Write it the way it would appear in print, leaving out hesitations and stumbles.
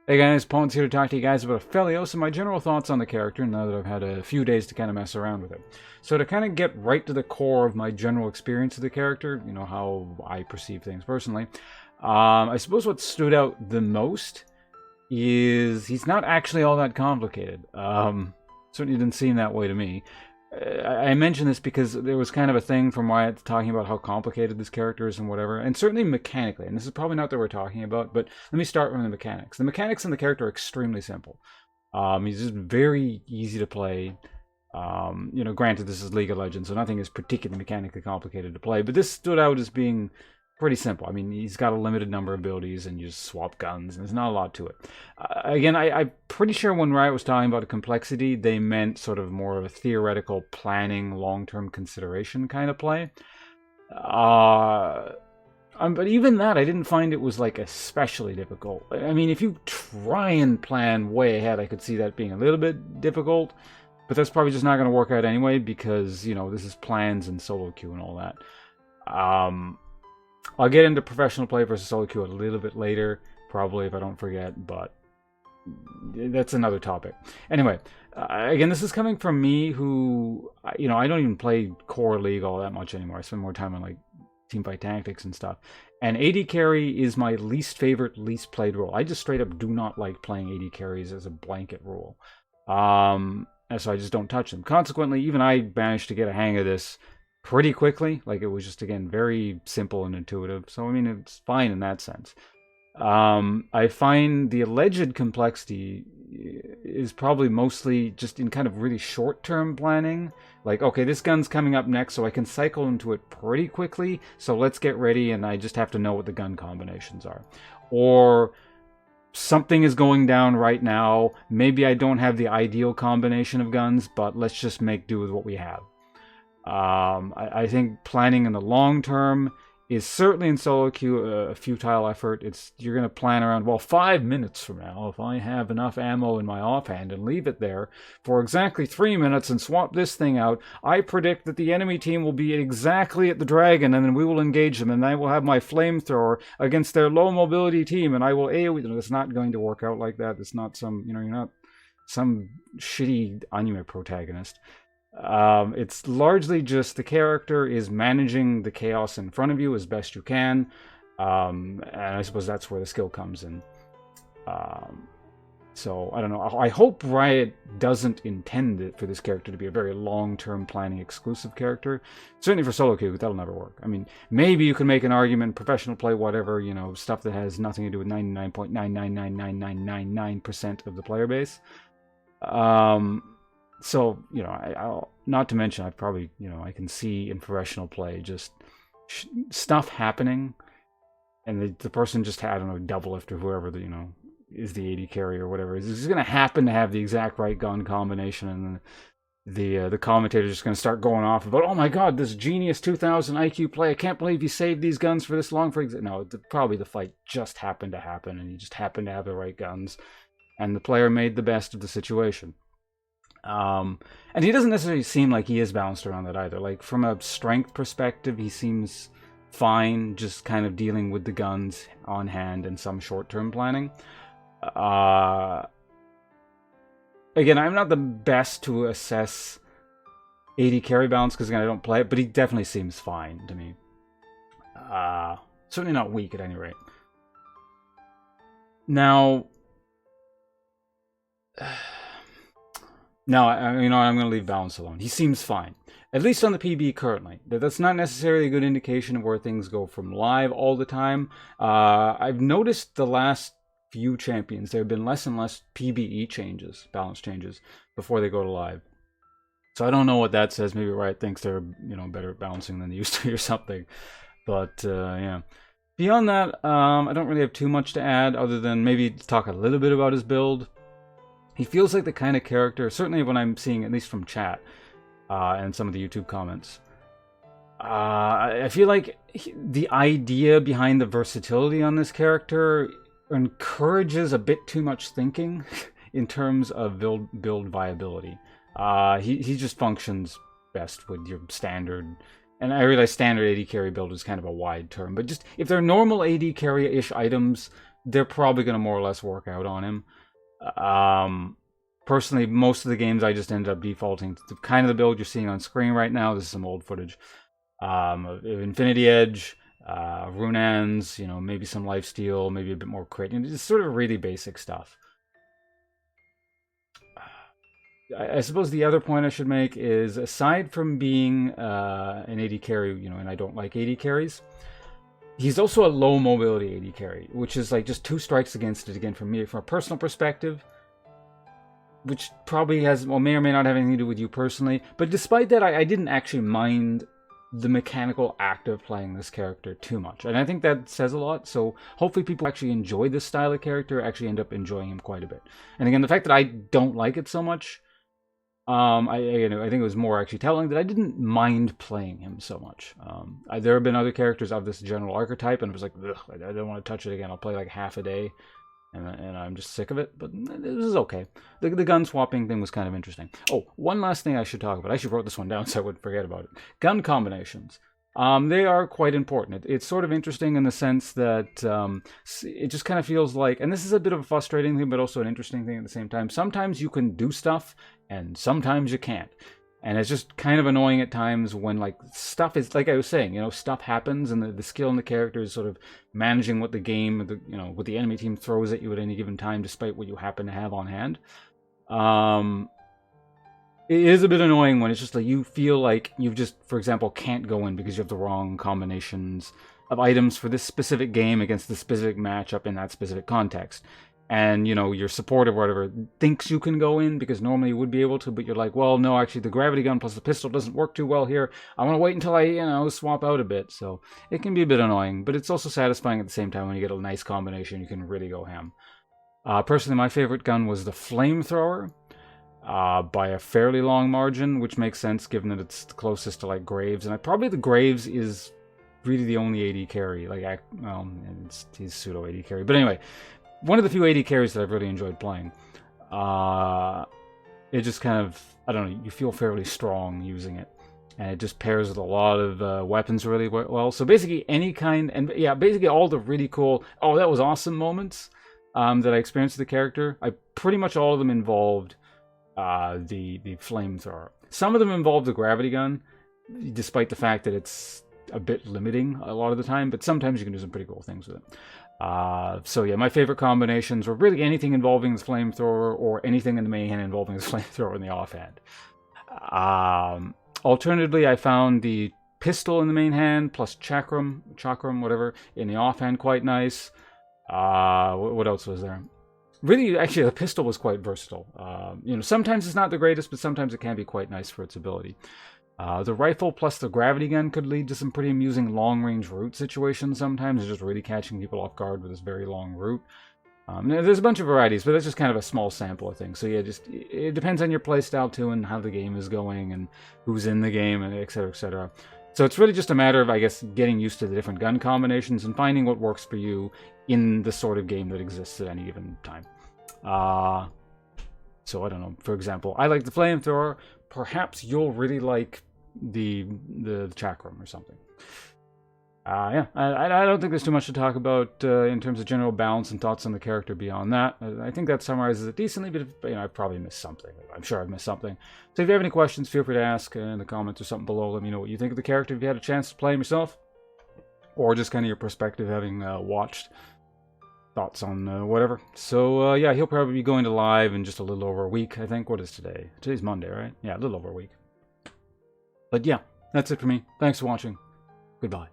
Hey guys, Pawnce here to talk to you guys about Aphelios and my general thoughts on the character now that I've had a few days to kind of mess around with it. So to kind of get right to the core of my general experience of the character, you know, how I perceive things personally, I suppose what stood out the most is he's not actually all that complicated. Certainly didn't seem that way to me. I mention this because there was kind of a thing from Wyatt talking about how complicated this character is and whatever, and certainly mechanically, and this is probably not what we're talking about, but let me start from the mechanics. The mechanics in the character are extremely simple. He's just very easy to play. You know, granted, this is League of Legends, so nothing is particularly mechanically complicated to play, but this stood out as being pretty simple. I mean, he's got a limited number of abilities, and you just swap guns, and there's not a lot to it. Again, I'm pretty sure when Riot was talking about a complexity, they meant sort of more of a theoretical planning, long-term consideration kind of play. But even that, I didn't find it was like especially difficult. I mean, if you try and plan way ahead, I could see that being a little bit difficult, but that's probably just not going to work out anyway because, you know, this is plans and solo queue and all that. I'll get into professional play versus solo queue a little bit later, probably if I don't forget, but that's another topic. Anyway, again, this is coming from me who, you know, I don't even play core League all that much anymore. I spend more time on like teamfight tactics and stuff. And AD carry is my least favorite, least played role. I just straight up do not like playing AD carries as a blanket rule. And so I just don't touch them. Consequently, even I managed to get a hang of this pretty quickly. Like, it was just, again, very simple and intuitive. So, I mean, it's fine in that sense. I find the alleged complexity is probably mostly just in kind of really short-term planning. Like, okay, this gun's coming up next, so I can cycle into it pretty quickly, so let's get ready, and I just have to know what the gun combinations are. Or something is going down right now, maybe I don't have the ideal combination of guns, but let's just make do with what we have. I think planning in the long term is certainly in solo queue a futile effort. You're going to plan around, well, 5 minutes from now, if I have enough ammo in my offhand and leave it there for exactly 3 minutes and swap this thing out, I predict that the enemy team will be exactly at the dragon, and then we will engage them, and I will have my flamethrower against their low mobility team, and I will AoE them. It's not going to work out like that. It's not some, you know, you're not some shitty anime protagonist. It's largely just the character is managing the chaos in front of you as best you can, and I suppose that's where the skill comes in. So, I don't know. I hope Riot doesn't intend it for this character to be a very long-term planning exclusive character. Certainly for solo queue, that'll never work. I mean, maybe you can make an argument, professional play, whatever, you know, stuff that has nothing to do with 99.999999% of the player base. So, you know, I'll not to mention, I've probably, you know, I can see in professional play just stuff happening, and the person just had, I don't know, double lift or whoever, you know, is the AD carry or whatever is going to happen to have the exact right gun combination, and the commentator's just going to start going off about, oh my god, this genius 2000 IQ play, I can't believe you saved these guns for this long. No, probably the fight just happened to happen, and you just happened to have the right guns, and the player made the best of the situation. And he doesn't necessarily seem like he is balanced around that either. Like, from a strength perspective, he seems fine, just kind of dealing with the guns on hand and some short-term planning. Again, I'm not the best to assess AD carry balance because, again, I don't play it, but he definitely seems fine to me. Certainly not weak at any rate. Now... No, you know, I'm going to leave balance alone. He seems fine. At least on the PB currently. That's not necessarily a good indication of where things go from live all the time. I've noticed the last few champions, there have been less and less PBE changes, balance changes, before they go to live. So I don't know what that says. Maybe Riot thinks they're, you know, better at balancing than they used to or something. But, yeah. Beyond that, I don't really have too much to add other than maybe talk a little bit about his build. He feels like the kind of character, certainly when I'm seeing, at least from chat and some of the YouTube comments, I feel like the idea behind the versatility on this character encourages a bit too much thinking in terms of build viability. He just functions best with your standard, and I realize standard AD carry build is kind of a wide term, but just if they're normal AD carry-ish items, they're probably going to more or less work out on him. Personally, most of the games I just ended up defaulting to kind of the build you're seeing on screen right now. This is some old footage of Infinity Edge, Runans, you know, maybe some lifesteal, maybe a bit more crit. You know, just sort of really basic stuff. I suppose the other point I should make is, aside from being an AD carry, you know, and I don't like AD carries, he's also a low mobility AD carry, which is like just 2 strikes against it again from me, from a personal perspective, which probably has, well, may or may not have anything to do with you personally. But despite that, I didn't actually mind the mechanical act of playing this character too much. And I think that says a lot. So hopefully people actually enjoy this style of character, actually end up enjoying him quite a bit. And again, the fact that I don't like it so much, I think it was more actually telling that I didn't mind playing him so much. There have been other characters of this general archetype, and it was like, ugh, I don't want to touch it again. I'll play like half a day, and I'm just sick of it. But this is okay. The gun swapping thing was kind of interesting. Oh, one last thing I should talk about. I actually wrote this one down so I wouldn't forget about it. Gun combinations. They are quite important. It's sort of interesting in the sense that it just kind of feels like, and this is a bit of a frustrating thing, but also an interesting thing at the same time. Sometimes you can do stuff, and sometimes you can't. And it's just kind of annoying at times when, like, stuff is, like I was saying, you know, stuff happens, and the skill in the character is sort of managing what the game, what the enemy team throws at you at any given time, despite what you happen to have on hand. It is a bit annoying when it's just like you feel like you just, for example, can't go in because you have the wrong combinations of items for this specific game against the specific matchup in that specific context. And, you know, your support or whatever thinks you can go in because normally you would be able to, but you're like, well, no, actually the gravity gun plus the pistol doesn't work too well here. I want to wait until I, swap out a bit. So it can be a bit annoying, but it's also satisfying at the same time when you get a nice combination. You can really go ham. Personally, my favorite gun was the flamethrower. By a fairly long margin, which makes sense given that it's the closest to like Graves, and probably the Graves is really the only AD carry. Like, well, he's pseudo AD carry, but anyway, one of the few AD carries that I've really enjoyed playing. It just kind of, I don't know, you feel fairly strong using it, and it just pairs with a lot of weapons really well. So basically, any kind, and yeah, basically all the really cool, oh, that was awesome moments that I experienced with the character. Pretty much all of them involved the flamethrower. Some of them involve the gravity gun, despite the fact that it's a bit limiting a lot of the time, but sometimes you can do some pretty cool things with it. So yeah, my favorite combinations were really anything involving the flamethrower or anything in the main hand involving the flamethrower in the offhand. Alternatively, I found the pistol in the main hand plus chakram, whatever, in the offhand quite nice. What else was there? Really, actually, the pistol was quite versatile. Sometimes it's not the greatest, but sometimes it can be quite nice for its ability. The rifle plus the gravity gun could lead to some pretty amusing long-range route situations sometimes, just really catching people off guard with this very long route. There's a bunch of varieties, but that's just kind of a small sample of things. So yeah, it depends on your playstyle too, and how the game is going, and who's in the game, and et cetera, et cetera. So it's really just a matter of, I guess, getting used to the different gun combinations and finding what works for you in the sort of game that exists at any given time. So I don't know. For example, I like the flamethrower. Perhaps you'll really like the chakram or something. Yeah, I don't think there's too much to talk about in terms of general balance and thoughts on the character beyond that. I think that summarizes it decently, but I probably missed something. I'm sure I've missed something. So if you have any questions, feel free to ask in the comments or something below. Let me know what you think of the character if you had a chance to play him yourself, or just kind of your perspective having watched. Thoughts on whatever. So yeah, he'll probably be going to live in just a little over a week, I think. What is today? Today's Monday, right? Yeah, a little over a week. But yeah, that's it for me. Thanks for watching. Goodbye.